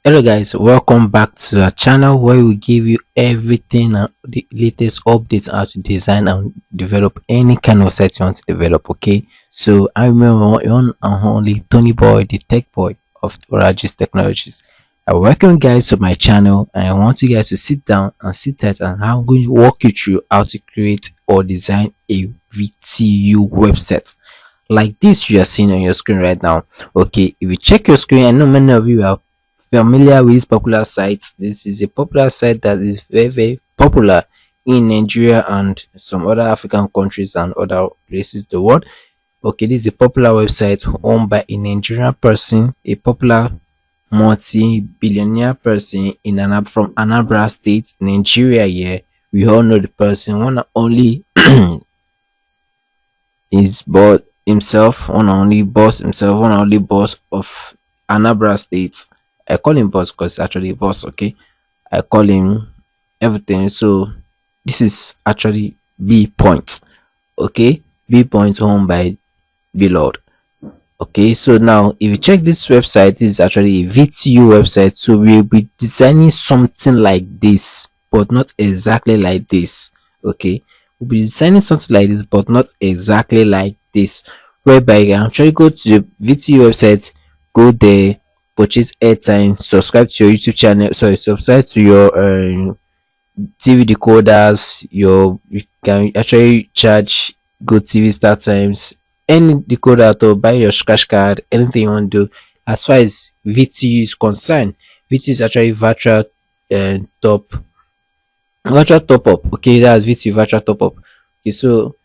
Hello guys, welcome back to our channel where we give you everything and the latest updates on how to design and develop any kind of site you want to develop. Okay, so I'm your own and only Tony Boy, the tech boy of Oragis Technologies. I welcome you guys to my channel and I want you guys to sit down and sit tight, and I'm going to walk you through how to create or design a VTU website like this you are seeing on your screen right now. Okay, if you check your screen, I know many of you are familiar with this popular site. This is a popular site that is very popular in Nigeria and some other African countries and other places in the world. Okay, this is a popular website owned by a Nigerian person, a popular multi-billionaire person in from Anambra State, Nigeria. Here, we all know the person. One and only is bought himself, one and only boss himself, one and only boss of Anambra State. I call him boss because actually a boss. Okay, I call him everything. So this is actually B Point. Okay, B Point owned by Lord. Okay, so now if you check this website, this is actually a VTU website. So we'll be designing something like this, but not exactly like this. Okay, we'll be designing something like this, but not exactly like this. Whereby you can actually go to the VTU website, go there, purchase airtime, subscribe to your YouTube channel, sorry, subscribe to your TV decoders. You can actually charge Go TV Star Times, any decoder at all, buy your scratch card, anything you want to do. As far as VTU is concerned, VTU is actually uh, top virtual top up. Okay, that's VTU virtual top up. Okay, so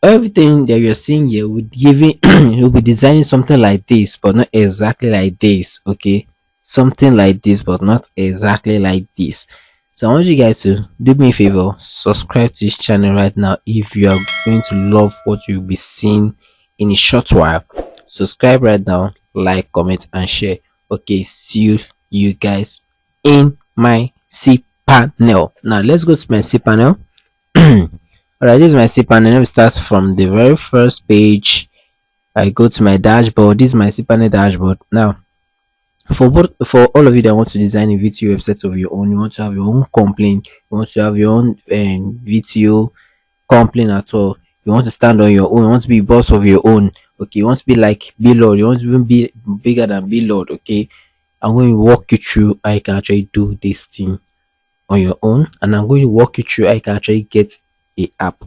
everything that you're seeing here would giving you'll be designing something like this, but not exactly like this. Okay, something like this, but not exactly like this. So I want you guys to do me a favor, subscribe to this channel right now if you are going to love what you'll be seeing in a short while. Subscribe right now, like, comment, and share. Okay, see you guys in my C panel. Now let's go to my C panel. Alright, this is my cPanel. Let me start from the very first page. I go to my dashboard. This is my cPanel dashboard. Now, for all of you that want to design a VTU website of your own, you want to have your own complaint, you want to have your own VTU complaint at all, you want to stand on your own, you want to be boss of your own. Okay, you want to be like Lord, you want to even be bigger than Lord. Okay, I'm going to walk you through how you can actually do this thing on your own, and I'm going to walk you through how you can actually get a app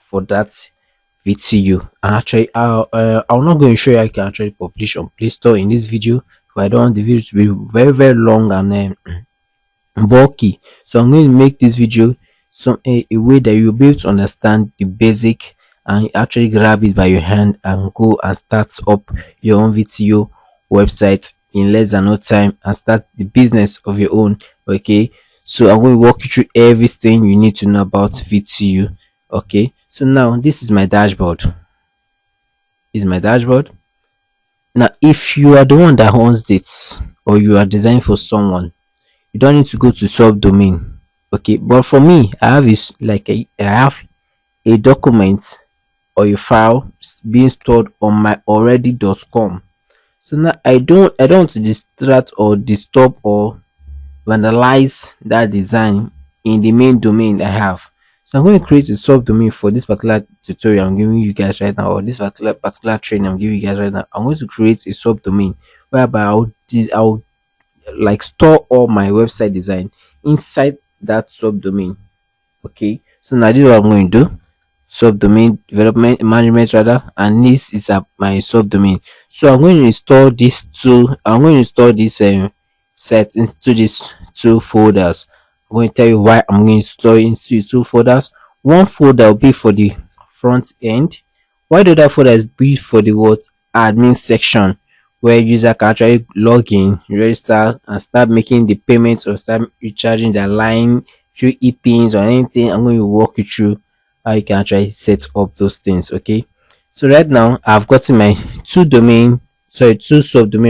for that VTU. And actually I'm not going to show you how you can actually publish on Play Store in this video, but I don't want the video to be very long and bulky. So I'm going to make this video a way that you'll be able to understand the basic and actually grab it by your hand and go and start up your own VTU website in less than no time and start the business of your own. Okay, so I'm going to walk you through everything you need to know about VTU. Okay, so now this is my dashboard. This is my dashboard. Now if you are the one that owns it or you are designing for someone, you don't need to go to subdomain. Okay, but for me, I have is like I have a document or a file being stored on my already.com. So now I don't want to distract or disturb or vandalize that design in the main domain I have. So I'm going to create a subdomain for this particular tutorial I'm giving you guys right now, or this particular training I'm giving you guys right now. I'm going to create a subdomain whereby I'll like store all my website design inside that subdomain. Okay, so now this is what I'm going to do. Subdomain development management rather, and this is my subdomain. So I'm going to install these two. I'm going to install this set into these two folders. I'm going to tell you why I'm going to store into two folders. One folder will be for the front end, while the other folder is be for the what admin section, where user can actually log in, register, and start making the payments or start recharging their line through e-pins or anything. I'm going to walk you through how you can actually set up those things. Okay, so right now I've gotten my two subdomain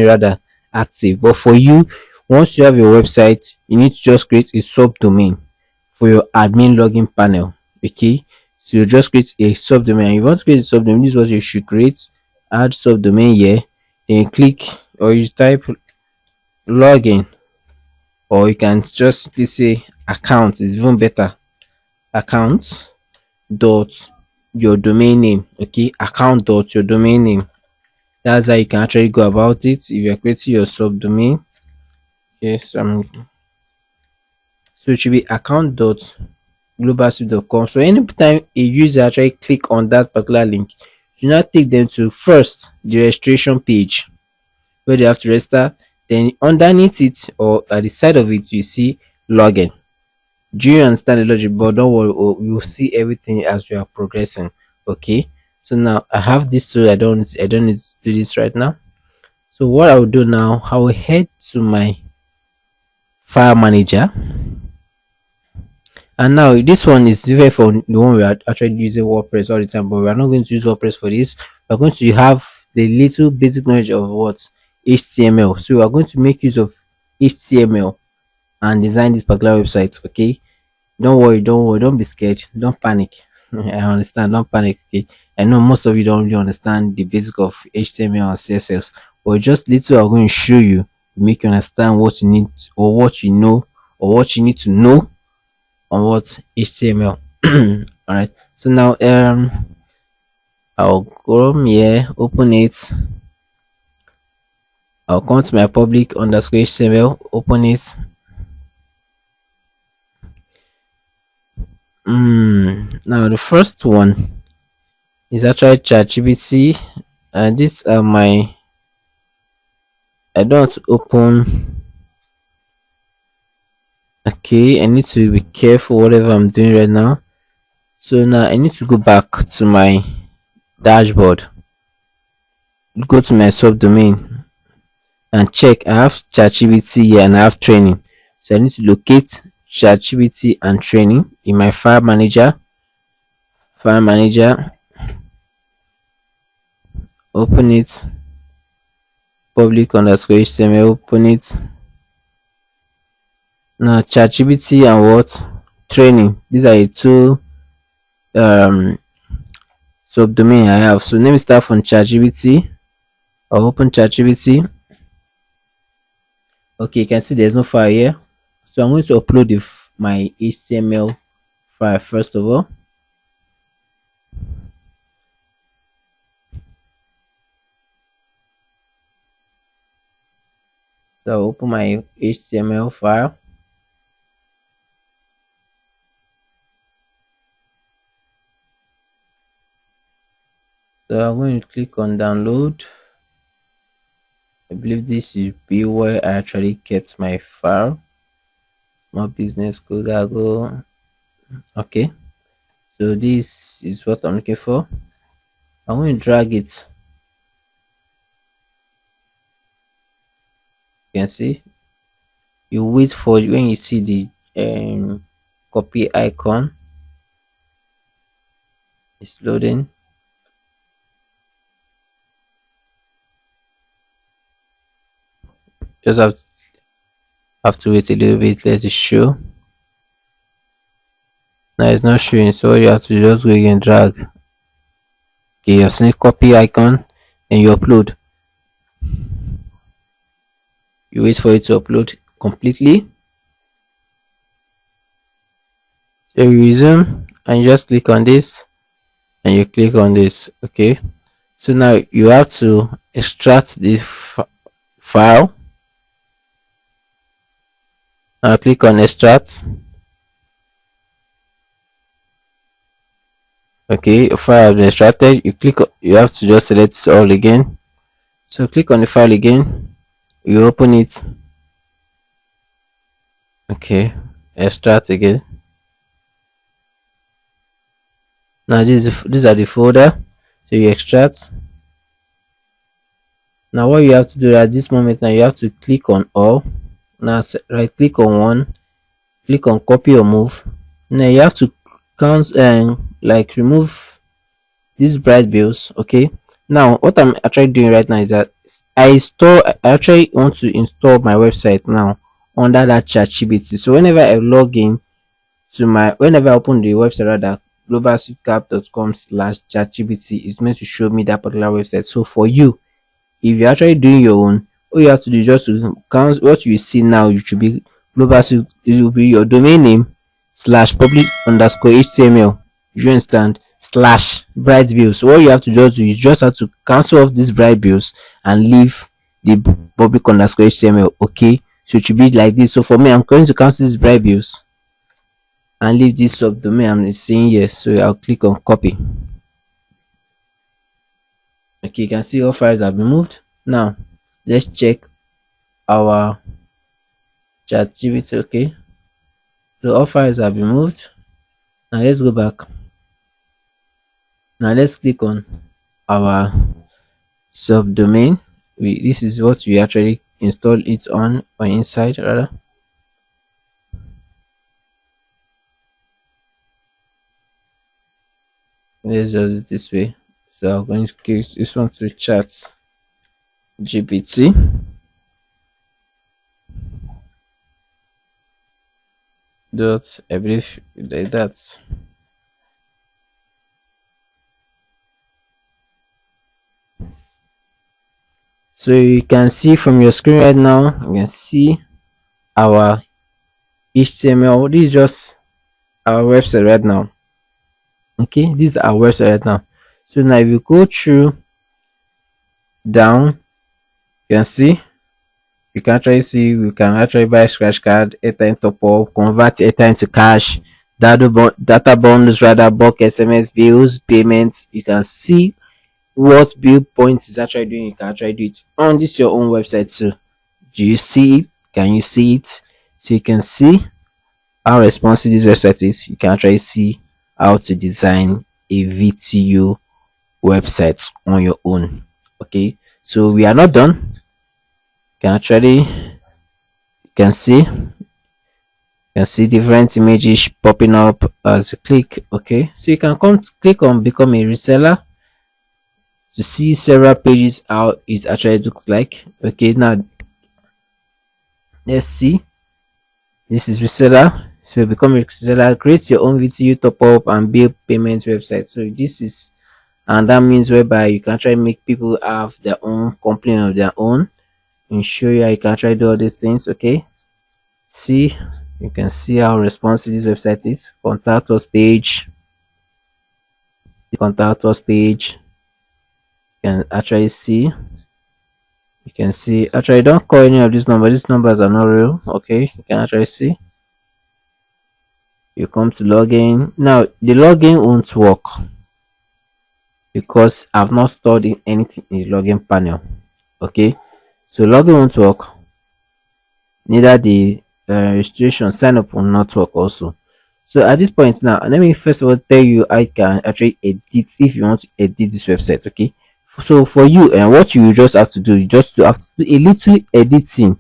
rather active, but for you, once you have your website, you need to just create a subdomain for your admin login panel. Okay, so you just create a subdomain. If you want to create a subdomain, this is what you should create. Add subdomain here, then you click or you type login. or you can just simply say account is even better. Account dot your domain name. Okay, account dot your domain name. That's how you can actually go about it if you're creating your subdomain. Yes, so it should be account dot globalswift.com. So anytime a user actually click on that particular link, you now take them to first the registration page where they have to register. Then underneath it or at the side of it, you see login. Do you understand the logic? But don't worry, you'll see everything as you are progressing. Okay. So now I have this tool. I don't need to do this right now. So what I will do now, I will head to my file manager. And now this one is different from the one we are actually using WordPress all the time, but we are not going to use WordPress for this. We're going to have the little basic knowledge of what HTML. So we are going to make use of HTML and design this particular website. Okay, don't worry, don't be scared, don't panic. I understand, don't panic. Okay, I know most of you don't really understand the basic of HTML and CSS, but just little I'm going to show you to make you understand what you need or what you know or what you need to know on what HTML. All right. So now I'll go here, open it. I'll come to my public underscore HTML, open it. Now the first one is actually ChatGPT, and these are my. I don't open. Okay, I need to be careful whatever I'm doing right now. So now I need to go back to my dashboard, go to my subdomain and check. I have ChatGPT here and I have training. So I need to locate ChatGPT and training in my file manager. File manager, open it, public underscore HTML, open it. Now ChatGPT and what? Training. These are the two um subdomain I have. So let me start from ChatGPT. I'll open ChatGPT. Okay, you can see there's no file here. So I'm going to upload my HTML file first of all. So I'll open my HTML file. So I'm going to click on download. I believe this should be where I actually get my file. Small business go. Okay, so this is what I'm looking for. I'm going to drag it. You can see, you wait for when you see the copy icon. It's loading. Just have to wait a little bit, let it show. Now it's not showing, so you have to just go again, drag. Okay, you've seen copy icon and you upload. You wait for it to upload completely. So you resume and you just click on this and you click on this. Okay, so now you have to extract this file. Now click on extract. Okay, a file has been extracted. You have to just select all again. So click on the file again, you open it. Okay, extract again. Now these are the folder, so you extract. Now what you have to do at this moment, now you have to click on all. Now right click on one, click on copy or move. Now you have to count and like remove these bright bills. Okay, now what I'm actually doing right now is that I actually want to install my website now under that ChatGPT. So whenever I log in to whenever I open the website rather globalswiftcap.com/chatgpt, is meant to show me that particular website. So for you, if you're actually doing your own, all you have to do is just to count what you see now. You should be global, so it will be your domain name slash public underscore html. You understand? Slash bright bills. So what you have to just do is just have to cancel off these bright bills and leave the public underscore html. Okay, so it should be like this. So for me, I'm going to cancel these bright bills and leave this subdomain I'm saying yes. So I'll click on copy. Okay, you can see all files have been moved. Now let's check our chat gpt. Okay, so all files have been moved. Now let's go back. Now let's click on our subdomain. This is what we actually install it on, or inside rather. Let's just it this way. So I'm going to click this one to chat GPT. Dot, I believe like that. So you can see from your screen right now, you can see our HTML. This is just our website right now. Okay, this is our website right now. So now if you go through down, you can see, you can actually see we can actually buy scratch card, airtime top up, convert airtime to cash, data bundles rather, bulk SMS bills, payments. You can see what Billpoint is actually doing. You can actually do it on this your own website too. Do you see it? Can you see it? So you can see how responsive this website is. You can actually see how to design a VTU website on your own. Okay, so we are not done. You can actually, you can see different images popping up as you click. Okay, so you can click on become a reseller to see several pages how it actually looks like. Okay, now let's see. This is reseller. So become a reseller, create your own VTU top up and bill payments website. So this is, and that means whereby you can try to make people have their own company of their own and show you how you can try to do all these things. Okay, see, you can see how responsive this website is. Contact us page, the contact us page, you can actually see, you can see, actually don't call any of these numbers. These numbers are not real. Okay, you can actually see. You come to login. Now the login won't work because I've not stored in anything in the login panel. Okay, so login won't work, neither the registration sign up will not work also. So at this point now, let me first of all tell you I can actually edit if you want to edit this website. Okay, so for you, and what you just have to do, you just have to do a little editing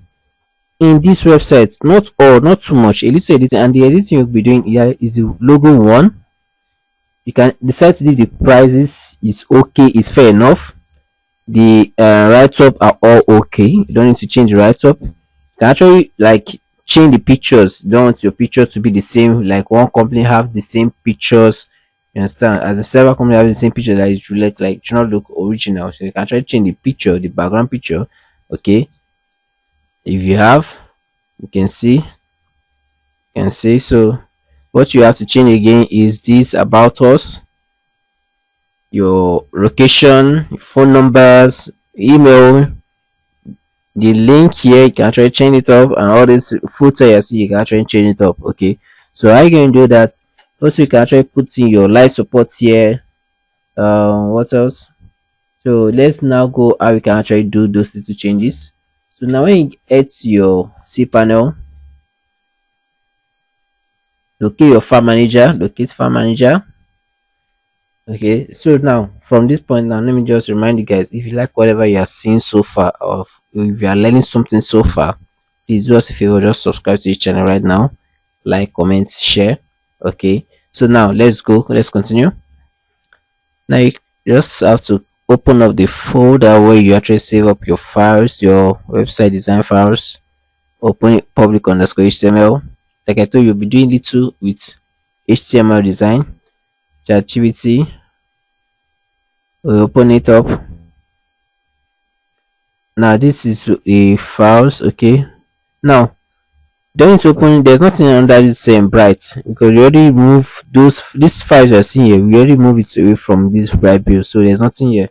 in this website, not all, not too much, a little editing. And the editing you'll be doing here is the logo one. You can decide to leave the prices is okay, is fair enough. The write-up are all okay. You don't need to change the write-up. You can actually like change the pictures. You don't want your picture to be the same, like one company have the same pictures, you understand, as a several company have the same picture that is like do not look original. So you can actually change the picture, the background picture. Okay, if you have, you can see, so what you have to change again is this about us, your location, phone numbers, email, the link here. You can actually change it up, and all this footer you see, you can actually change it up. Okay, so how you can do that? Also, you can actually put in your live support here. What else? So let's now go how we can actually do those little changes. So now when you head to your cPanel, locate your file manager, locate file manager. Okay, so now from this point now, let me just remind you guys, if you like whatever you are seeing so far, or if you are learning something so far, please do us a favor, just subscribe to this channel right now, like, comment, share. Okay, so now let's go, let's continue. Now you just have to open up the folder where you actually save up your files, your website design files. Open public underscore html. Like I told you, you'll be doing little with HTML design. ChatGPT, we open it up. Now this is the files. Okay, now don't need to open. There's nothing under this bright because we already remove these files you're seeing here. We already move it away from this bright bill, so there's nothing here.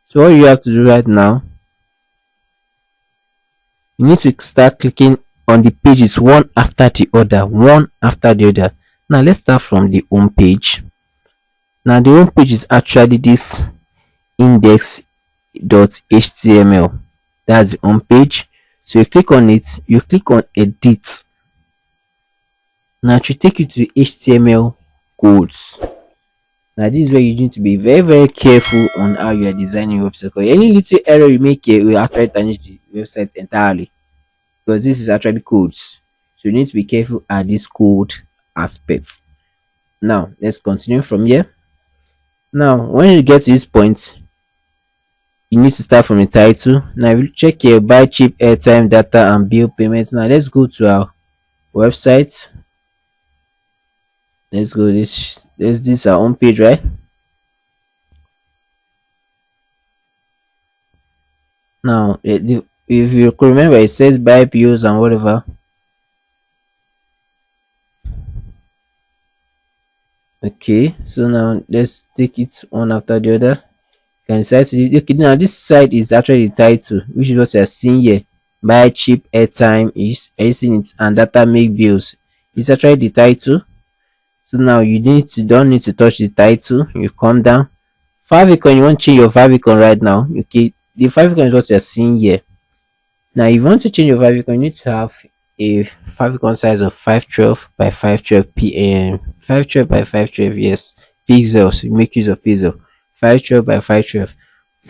So what you have to do right now, you need to start clicking on the pages one after the other, one after the other. Now let's start from the home page. Now the home page is actually this index.html. That's the home page. So you click on it, you click on edit. Now it should take you to the HTML codes. Now this is where you need to be very careful on how you are designing your website. Because any little error you make here will actually tarnish the website entirely. Because this is actually codes. So you need to be careful at this code aspects. Now let's continue from here. Now when you get to this point, you need to start from the title. Now if you check here, buy cheap airtime, data and bill payments. Now let's go to our website. Let's go this our home page, right? Now if you could remember, it says buy bills and whatever. Okay, so now let's take it one after the other. You can decide to, okay, now this side is actually the title, which is what you are seeing here. Buy cheap airtime is seeing it, and data make bills. It's actually the title. So now you don't need to touch the title. You come down. Favicon, you want to change your favicon right now. Okay, the favicon is what you are seeing here. Now if you want to change your favicon, you need to have a favicon size of 512 by 512 pm 512 by 512, yes, pixels. You make use of pixel. 512 by 512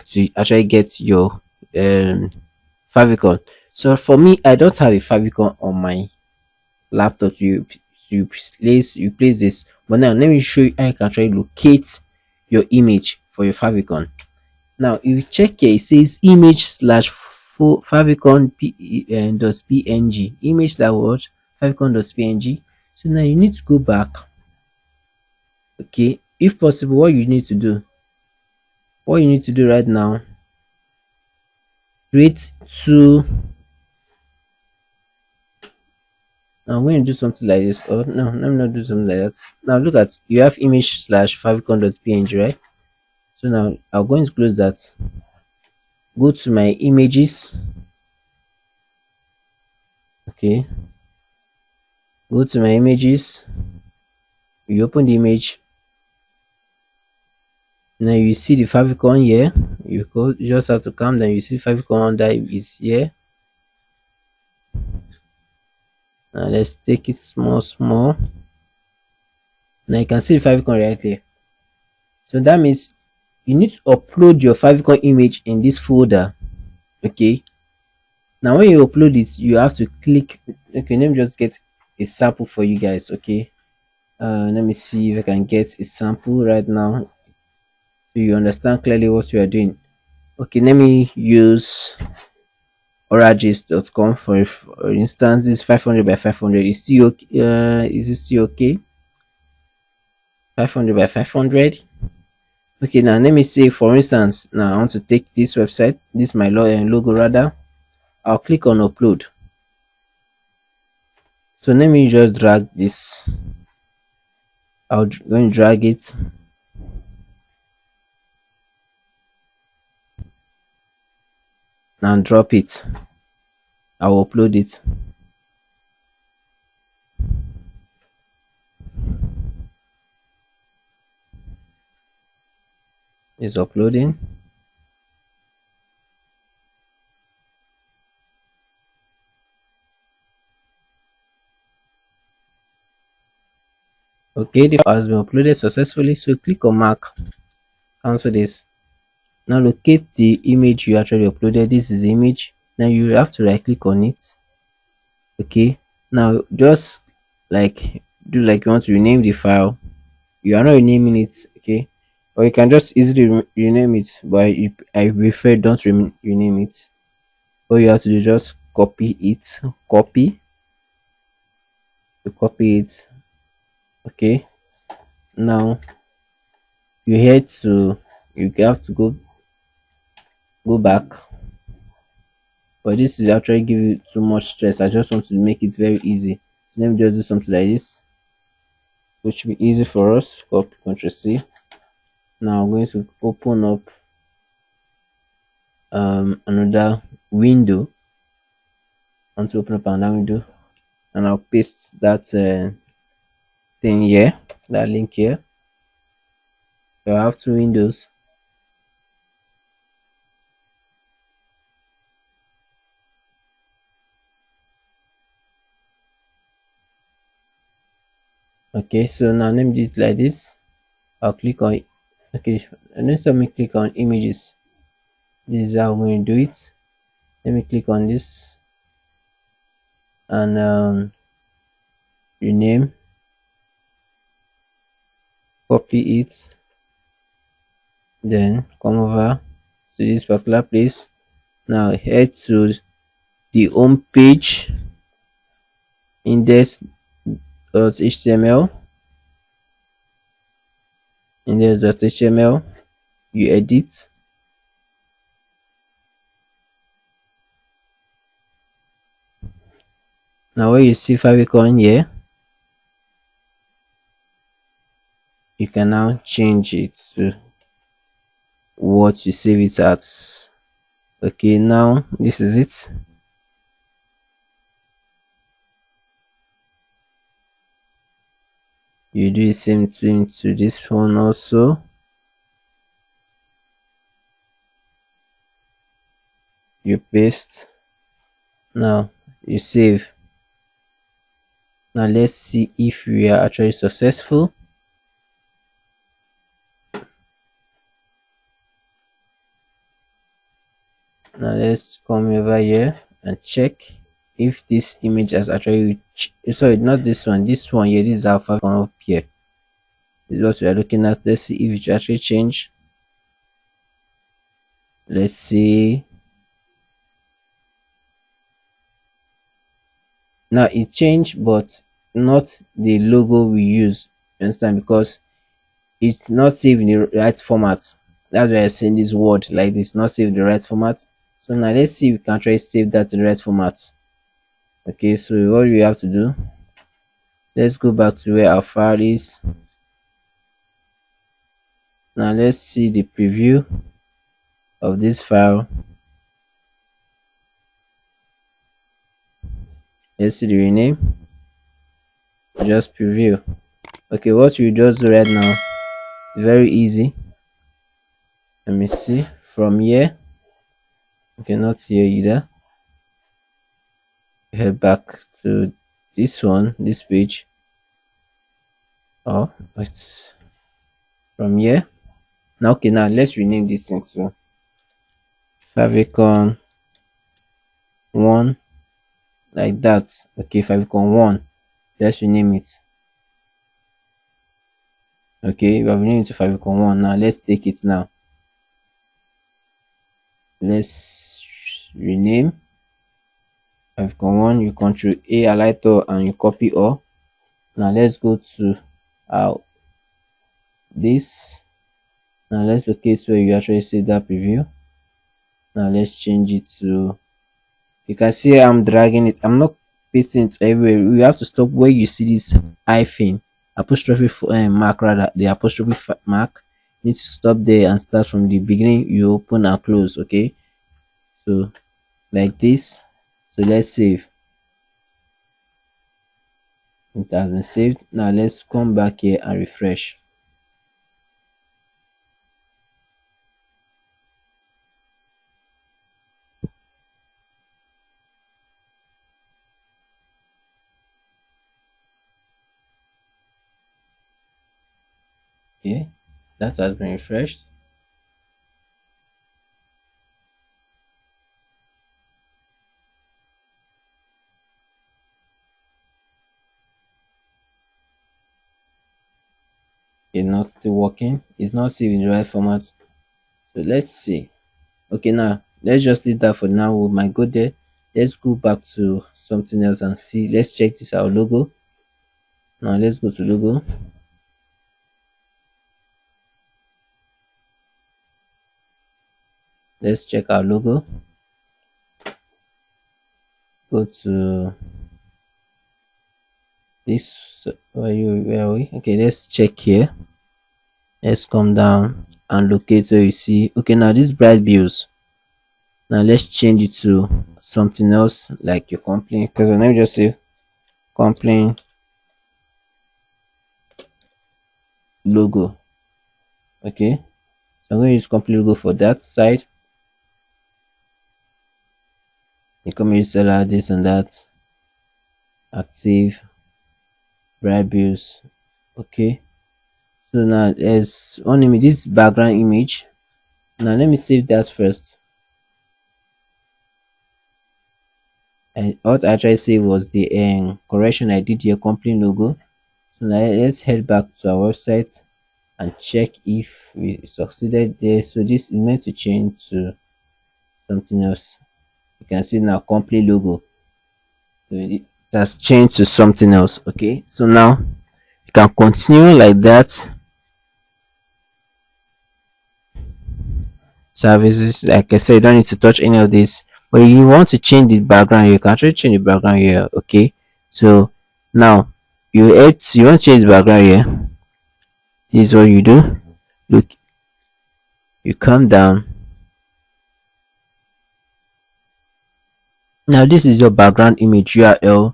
to actually get your favicon. So for me, I don't have a favicon on my laptop you place this. But now let me show you how you can actually locate your image for your favicon. Now if you check here, it says image slash favicon dot png, image that was favicon dot png. So now you need to go back. Okay, if possible, what you need to do right now, create two. Now when you do something like this, or no, let me not do something like that. Now look at, you have image slash favicon dot png, right? So now I'm going to close that. Go to my images. Okay, go to my images. You open the image. Now you see the favicon here. You just have to come down. You see favicon under is here. Now let's take it small. Now you can see the favicon right here. So that means you need to upload your favicon image in this folder. Okay, now when you upload it, you have to click. Okay, let me just get a sample for you guys. Okay, let me see if I can get a sample right now so you understand clearly what you are doing. Okay, let me use oragis.com for instance. This 500 by 500 is still okay. Is it still okay? 500 by 500. Okay, now let me say, for instance, now I want to take this website, this my logo rather. I'll click on upload. So let me just drag this. I'll going to drag it and drop it. I'll upload it. It's uploading. Okay, the file has been uploaded successfully. So click on mark, cancel this. Now locate the image you actually uploaded. This is the image. Now you have to right click on it. Okay, now just like do like you want to rename the file. You are not renaming it, okay, or you can just easily rename it, but I prefer don't rename it. All you have to do is just copy it, copy it. Okay, now you have to go back. but this is actually give you too much stress. I just want to make it very easy. So let me just do something like this, which will be easy for us. Copy Ctrl C. Now I'm going to open up another window. I want to open up another window, and I'll paste that thing here, that link here. So I have two windows. Okay, so now let me do it like this. I'll click on, okay, and next time me click on images. This is how I'm going to do it. Let me click on this and rename, copy it, then come over to this particular place. Now head to the home page, index.html, index.html. You edit. Now where you see favicon here, you can now change it to what you save it at. Okay, now this is it. You do the same thing to this one also. You paste. Now you save. Now let's see if we are actually successful. Now let's come over here and check if this image has actually sorry, not this one, this one here. This is our favicon up here. This is what we are looking at. Let's see if it actually change. Let's see. Now it changed, but not the logo we use. You understand? Because it's not saved in the right format. That's why I saying this word like this, not saved in the right format. So now let's see if we can try to save that in the right format. Okay, so what we have to do, let's go back to where our file is. Now let's see the preview of this file. Let's see the rename. Just preview. Okay, what we just do right now is very easy. Let me see from here. You cannot see here either. Head back to this one, this page. Oh, it's from here. Now, okay, now let's rename this thing to favicon 1, like that. Okay, favicon 1. Let's rename it. Okay, we have renamed it to favicon 1. Now let's take it now. Let's rename favicon 1. You control A, highlight all, and you copy all. Now let's go to this. Now let's locate where you actually save that preview. Now let's change it to, you can see I'm dragging it. I'm not pasting it everywhere. We have to stop where you see this hyphen apostrophe mark, rather the apostrophe mark. You need to stop there and start from the beginning. You open and close. Okay, so like this. So let's save. It has been saved. Now let's come back here and refresh. Okay, that has been refreshed. It's not still working. It's not saved in the right format. So let's see. Okay, now let's just leave that for now. We might go there. Let's go back to something else and see. Let's check this our logo. Now let's go to logo. Let's check our logo. go to this. Where are we? Okay, let's check here. Let's come down and locate where you see. Okay, now this bright bills. Now let's change it to something else like your company. Because let me just say company logo. Okay, so I'm going to use company logo for that side. E-commerce seller, this and that, active, bright bills. Okay, so now there's one image, this background image. Now let me save that first. And what I tried to say was the correction I did your company logo. So now let's head back to our website and check if we succeeded there. So this is meant to change to something else. You can see now company logo. So it has changed to something else. Okay, so now you can continue like that. Services, like I said, you don't need to touch any of this. But if you want to change the background, you can actually change the background here. Okay, so now you want to change the background here. This is what you do. Look, you come down. Now this is your background image URL.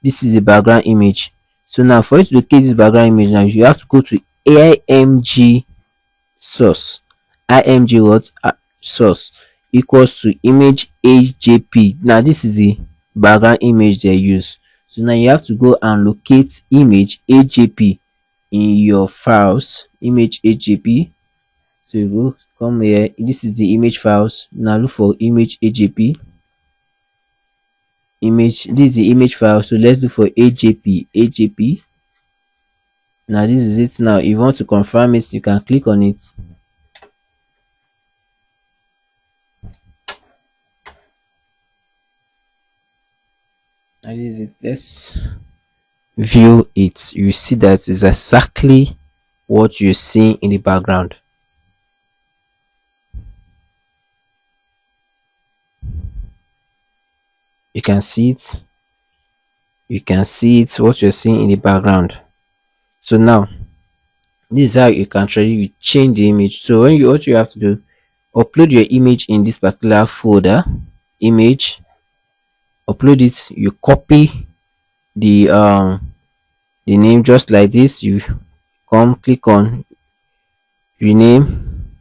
This is the background image. So now for you to locate this background image, now you have to go to img source. Img what source equals to image ajp. Now this is the background image they use. So now you have to go and locate image ajp in your files. Image ajp. So you go come here. This is the image files. Now look for image ajp. Image, this is the image file, so let's do for ajp. Now this is it. Now if you want to confirm it, you can click on it. Now this is it. Let's view it. You see that is exactly what you see in the background. You can see it. You can see it, what you're seeing in the background. So now this is how you can actually change the image. So when you, what you have to do, upload your image in this particular folder, image, upload it, you copy the name just like this. You come click on rename,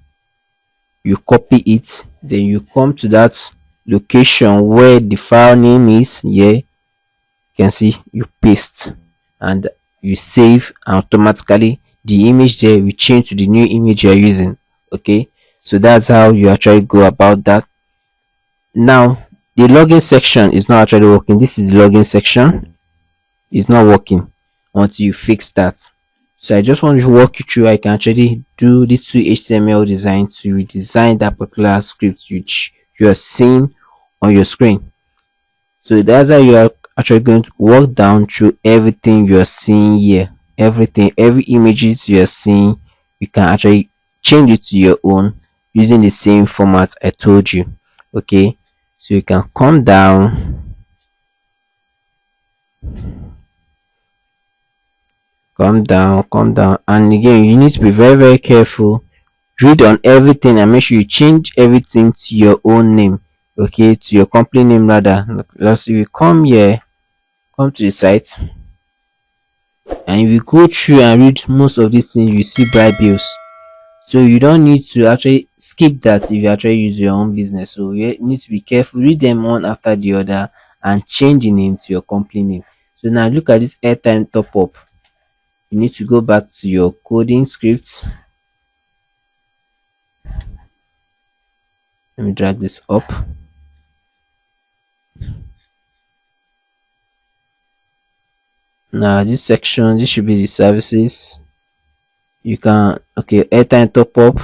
you copy it, then you come to that location where the file name is. Here you can see, you paste and you save, and automatically the image there will change to the new image you're using. Okay, so that's how you actually go about that. Now the login section is not actually working. This is the login section, it's not working until you fix that. So I just want to walk you through. I can actually do the two HTML design to redesign that particular script which you are seeing on your screen. So that's how you are actually going to walk down through everything you are seeing here. Everything, every images you are seeing, you can actually change it to your own using the same format I told you. Okay, so you can come down, come down, and again you need to be very careful. Read on everything and make sure you change everything to your own name. Okay, to your company name rather. Let's see, we come here, come to the site, and if you go through and read most of these things, you see bright bills. So you don't need to actually skip that if you actually use your own business. So you need to be careful, read them one after the other and change the name to your company name. So now look at this airtime top up. You need to go back to your coding scripts. Let me drag this up. Now this section, this should be the services. You can, okay, airtime top up.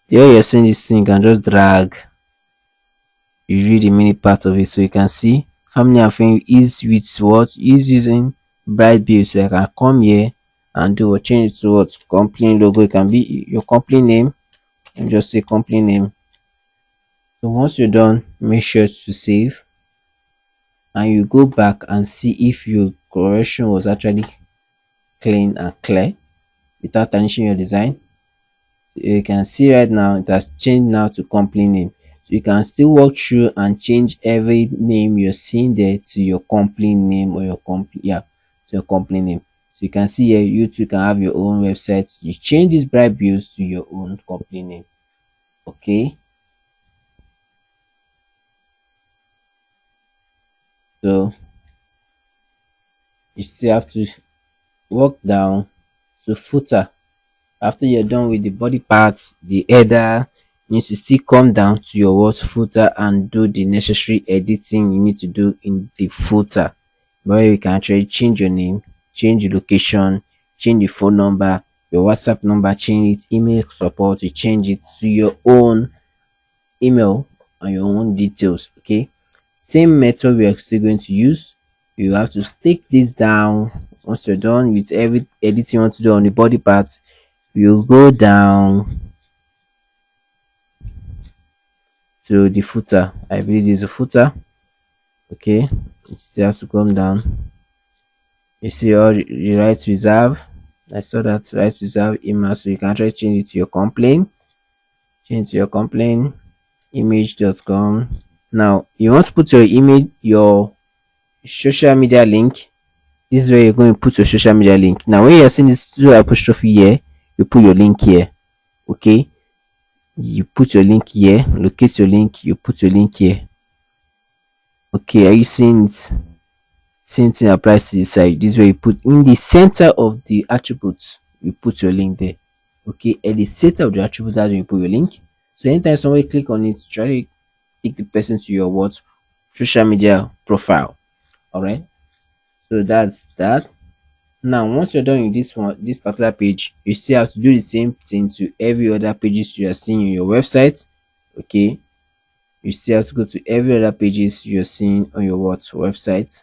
Here you're seeing this thing, you can just drag. You read the mini part of it, so you can see family and friend is with what is using bright bill. So I can come here and do a change to what company logo. It can be your company name and just say company name. So once you're done, make sure to save. and you go back and see if your correction was actually clean and clear without tarnishing your design. You can see right now it has changed now to company name. So you can still walk through and change every name you're seeing there to your company name, or your company, yeah, to your company name. So you can see here you too can have your own website. You change these bright bills to your own company name. Okay, so you still have to walk down to footer. After you're done with the body parts, the header, you need to still come down to your what footer and do the necessary editing you need to do in the footer, where you can actually change your name, change the location, change the phone number, your WhatsApp number, change it, email support, you change it to your own email and your own details. Okay, same method we are still going to use. You have to take this down. Once you're done with every editing you want to do on the body part, you go down to the footer. I believe this is a footer. Okay, you still have to come down. You see all the right reserve. I saw that right reserve email, so you can try change it to your complaint. Change to your complaint image.com. Now you want to put your image, your social media link. This is where you're going to put your social media link. Now when you're seeing this two apostrophe here, you put your link here. Okay, you put your link here, locate your link, you put your link here. Okay, are you seeing it? Same thing applies to this side. This is where you put in the center of the attributes, you put your link there. Okay, at the center of the attribute, that's when you put your link. So anytime somebody click on it, try to take the person to your what social media profile. All right, so that's that. Now once you're done with this one, this particular page, you still have to do the same thing to every other pages you are seeing on your website. Okay, you still have to go to every other pages you're seeing on your what website.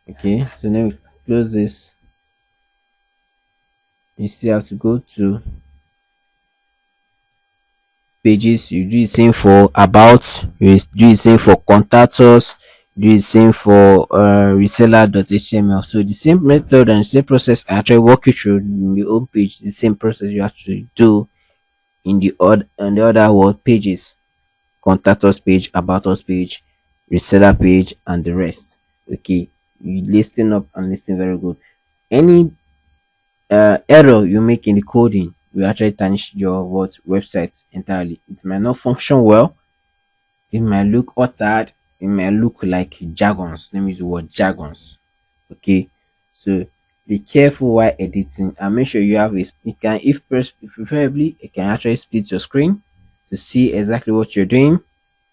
Okay, so then we close this. You still have to go to pages. You do the same for about, you do the same for contact us, do the same for reseller.html. So the same method and same process I actually walk you through in the home page, the same process you have to do in the odd and the other word pages: contact us page, about us page, reseller page, and the rest. Okay, you listing up and listing very good. Any error you make in the coding will actually tarnish your what website entirely. It might not function well, it might look altered, it might look like jargons. Let me use the word jargons. Okay, so be careful while editing and make sure you have a, you can, if preferably it can actually split your screen to see exactly what you're doing.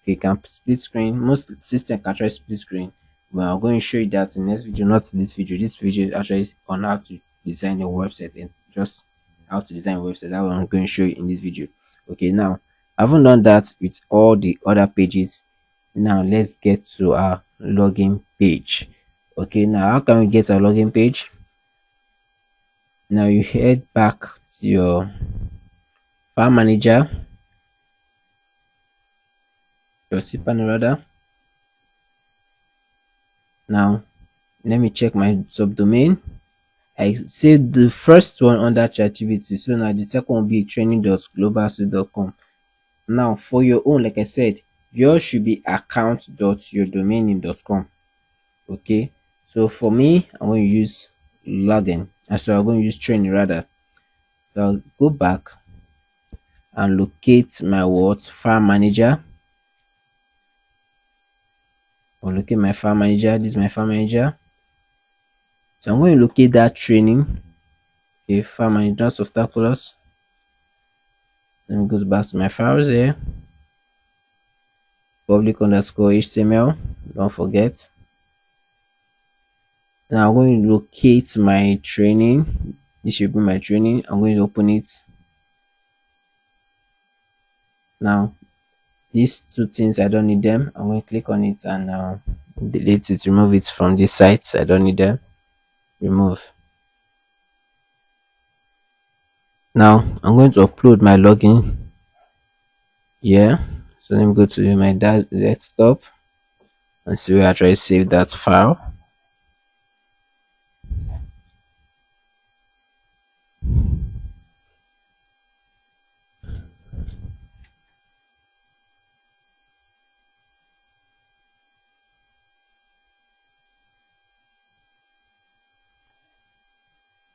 You can split screen. Most system can try split screen, but I'm going to show you that in next video, not this video. This video is actually on how to design a website and just how to design a website. That one I'm going to show you in this video. Okay, now I haven't done that with all the other pages. Now let's get to our login page. Okay, now how can we get our login page? Now you head back to your file manager, your cPanel rather. Now let me check my subdomain. I saved the first one under ChatGPT, so now the second will be training.globalseed.com. Now for your own, like I said, yours should be account.yourdomainname.com. Okay, so for me, I'm going to use login, and so I'm going to use training rather. So I'll go back and locate my what file manager. I'll locate my file manager. This is my file manager. So I'm going to locate that training. Okay, file manager obstacles. Then it goes back to my files here. Public underscore HTML. Don't forget. Now I'm going to locate my training. This should be my training. I'm going to open it. Now these two things, I don't need them. I'm going to click on it and delete it, remove it from this site. I don't need them. Remove. Now I'm going to upload my login. Yeah, So let me go to my desktop and see where I try to save that file.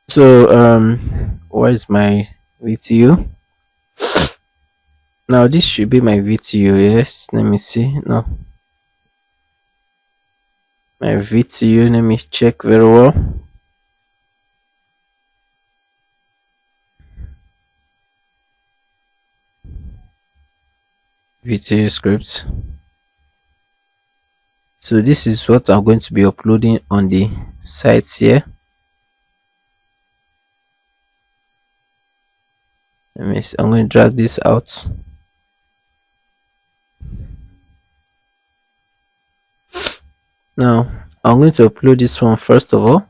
So where is my VTU? Now this should be my VTU. Yes, let me see. No, my VTU. Let me check very well. VTU scripts. So this is what I'm going to be uploading on the sites here. Let me see. I'm going to drag this out. Now I'm going to upload this one first of all.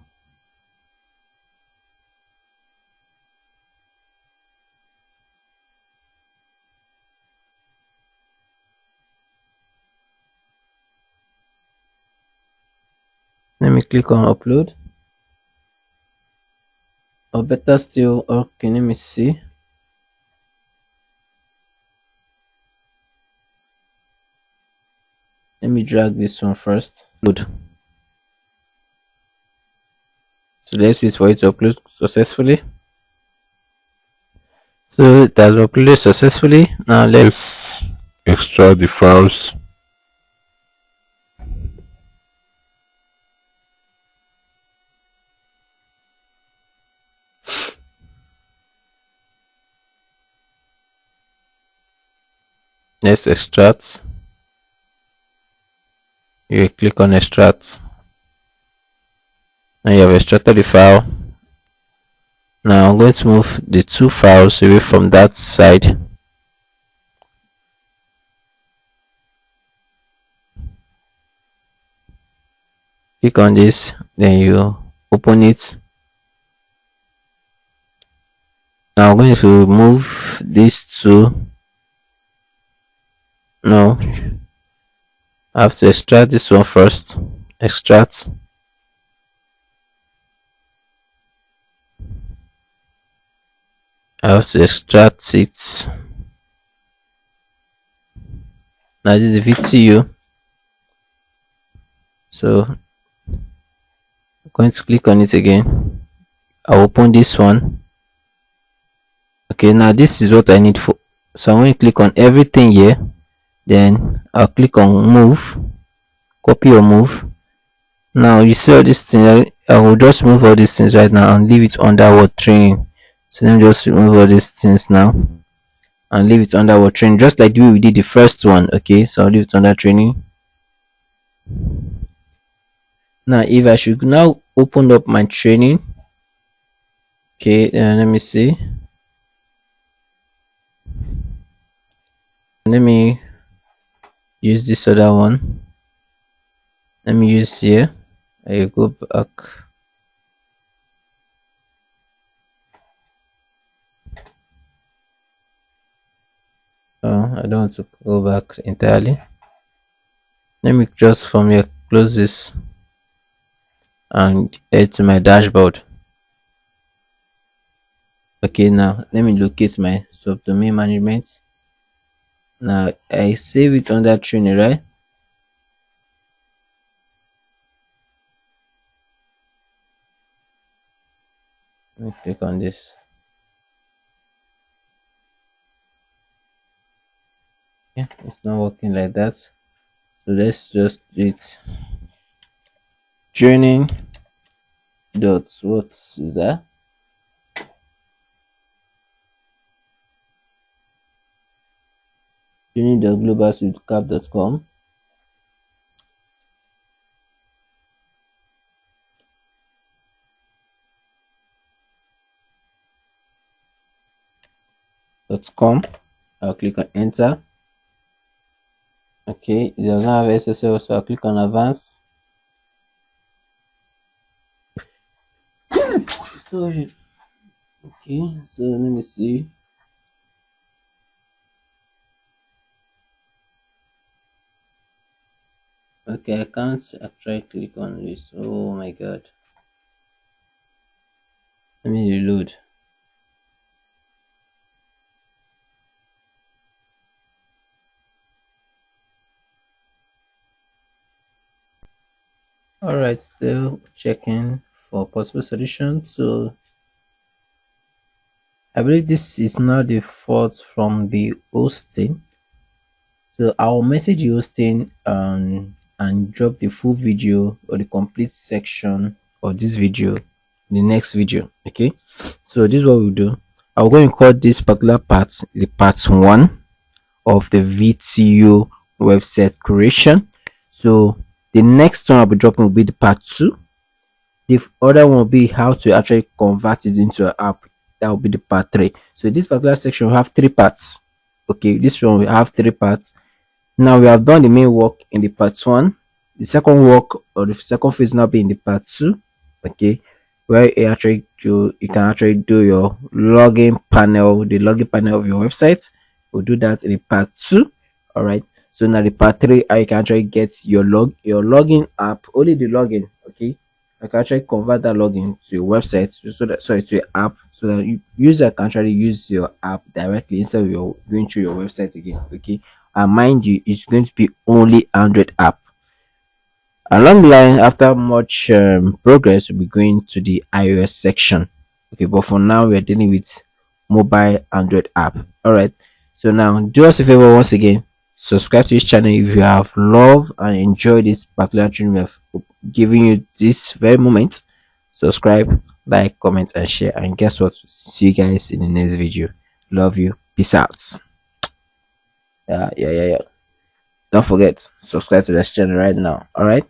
Let me click on upload. Or better still, okay, let me see. Let me drag this one first. Good. So let's wait for it to upload successfully. So it has uploaded successfully. Now let's extract the files. extract. You click on extract. Now you have extracted the file. Now I'm going to move the two files away from that side. Click on this, then you open it. Now I'm going to move these two. No, I have to extract this one first. Extract. I have to extract it. Now this is VTU. So I'm going to click on it again. I'll open this one. Okay, now this is what I need for. So I'm going to click on everything here. Then I'll click on move. Copy or move. Now you see all these things. I will just move all these things right now and leave it under word training. So let me just remove all these things now and leave it under word training, just like the way we did the first one. Okay, so I'll leave it under training. Now if I should now open up my training, okay, let me see. Let me use this other one. Let me use here. I go back. Oh, I don't want to go back entirely. Let me just from here close this and head to my dashboard. Okay, now let me locate my subdomain management. Now I save it under training, right? Let me click on this. Yeah, it's not working like that. So let's just do it. Training dot what is that? Training.globalsuitecap.com. .com. I'll click on enter. Okay, it does not have SSL, so I'll click on advanced. Sorry. Okay, so let me see. Okay, I can't actually click on this. Oh my god. Let me reload. Alright, still checking for possible solution. So I believe this is not the fault from the hosting. So I'll message the hosting and drop the full video or the complete section of this video in the next video. Okay. So this is what we'll do. I'm going to call this particular part the part one of the VTU website creation. So the next one I'll be dropping will be the part two. The other one will be how to actually convert it into an app. That will be the part three. So this particular section will have three parts. Okay, this one will have three parts. Now we have done the main work in the part one. The second work or the second phase now be in the part two. Okay, where you can actually do your login panel, the login panel of your website. We'll do that in the part two. All right. So now the part three, I can actually get your login app, only the login. Okay, I can actually convert that login to your website, to your app, so that user can actually use your app directly instead of your going through your website again. Okay, and mind you, it's going to be only Android app. Along the line, after much progress, we'll be going to the iOS section. Okay, but for now, we're dealing with mobile Android app. All right. So now, do us a favor once again. Subscribe to this channel if you have loved and enjoyed this particular training we have given you this very moment. Subscribe, like, comment, and share. And guess what? See you guys in the next video. Love you. Peace out. Yeah. Don't forget, subscribe to this channel right now. All right.